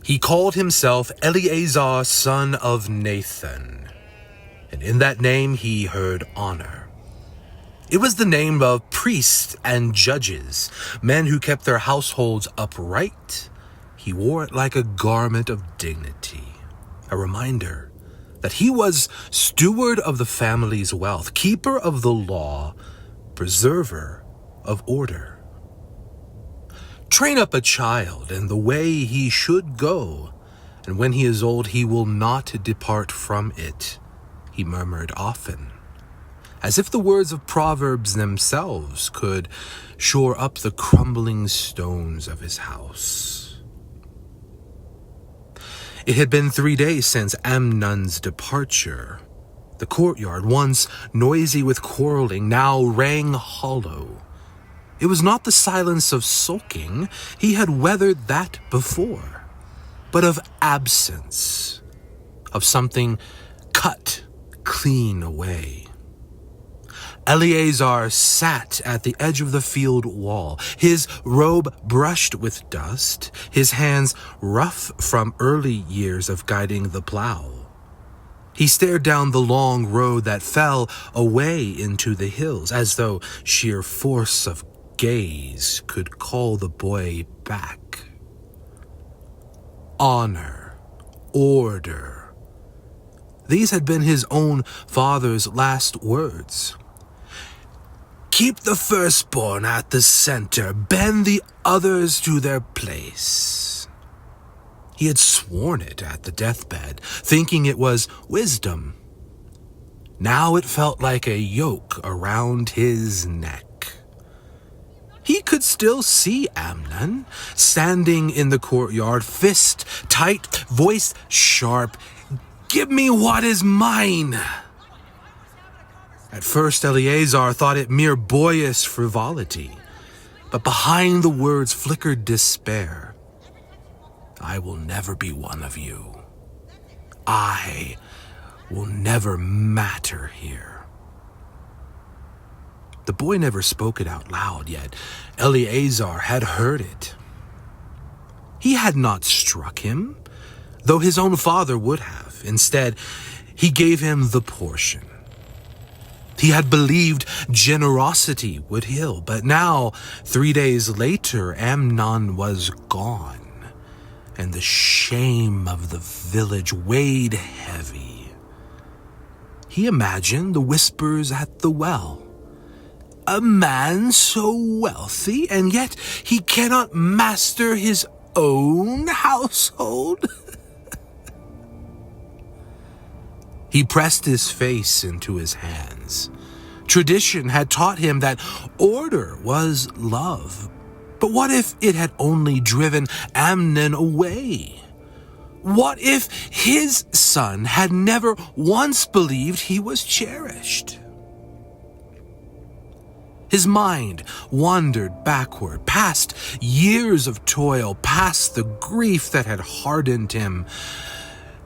He called himself Eleazar, son of Nathan, and in that name he heard honor. It was the name of priests and judges, men who kept their households upright. He wore it like a garment of dignity, a reminder that he was steward of the family's wealth, keeper of the law, preserver of order. Train up a child in the way he should go, and when he is old he will not depart from it, he murmured often, as if the words of Proverbs themselves could shore up the crumbling stones of his house. It had been 3 days since Amnon's departure. The courtyard, once noisy with quarreling, now rang hollow. It was not the silence of sulking, he had weathered that before, but of absence, of something cut clean away. Eleazar sat at the edge of the field wall, his robe brushed with dust, his hands rough from early years of guiding the plow. He stared down the long road that fell away into the hills, as though sheer force of gaze could call the boy back. Honor, order. These had been his own father's last words. Keep the firstborn at the center, bend the others to their place. He had sworn it at the deathbed, thinking it was wisdom. Now it felt like a yoke around his neck. He could still see Amnon, standing in the courtyard, fist tight, voice sharp. Give me what is mine. At first, Eleazar thought it mere boyish frivolity, but behind the words flickered despair. I will never be one of you. I will never matter here. The boy never spoke it out loud, yet Eleazar had heard it. He had not struck him, though his own father would have. Instead, he gave him the portion. He had believed generosity would heal, but now, 3 days later, Amnon was gone, and the shame of the village weighed heavy. He imagined the whispers at the well. A man so wealthy, and yet he cannot master his own household? He pressed his face into his hands. Tradition had taught him that order was love. But what if it had only driven Amnon away? What if his son had never once believed he was cherished? His mind wandered backward, past years of toil, past the grief that had hardened him,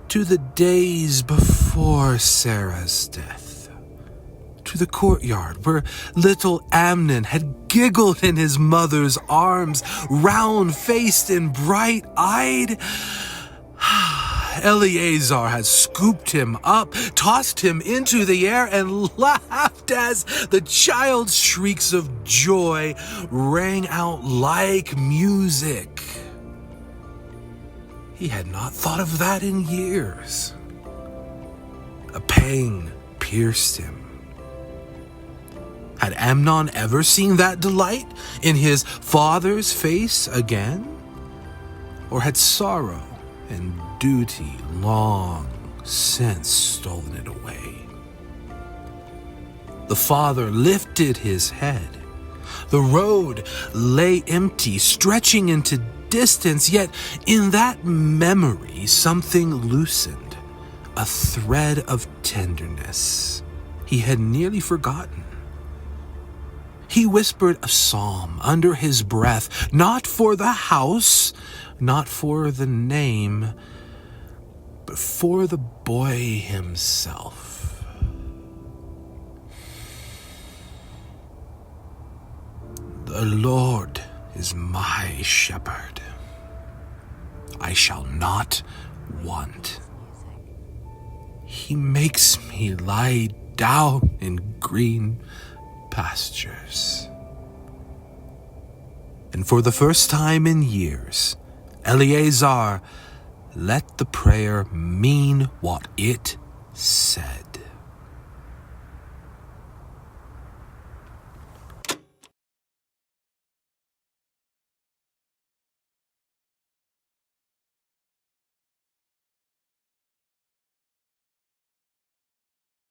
to the days before Sarah's death, to the courtyard where little Amnon had giggled in his mother's arms, round-faced and bright-eyed. Eleazar had scooped him up, tossed him into the air, and laughed as the child's shrieks of joy rang out like music. He had not thought of that in years. A pang pierced him. Had Amnon ever seen that delight in his father's face again? Or had sorrow and duty long since stolen it away? The father lifted his head. The road lay empty, stretching into distance, yet in that memory something loosened, a thread of tenderness he had nearly forgotten. He whispered a psalm under his breath, not for the house, not for the name, but for the boy himself. The Lord is my shepherd. I shall not want. He makes me lie down in green pastures. And for the first time in years, Eleazar let the prayer mean what it said.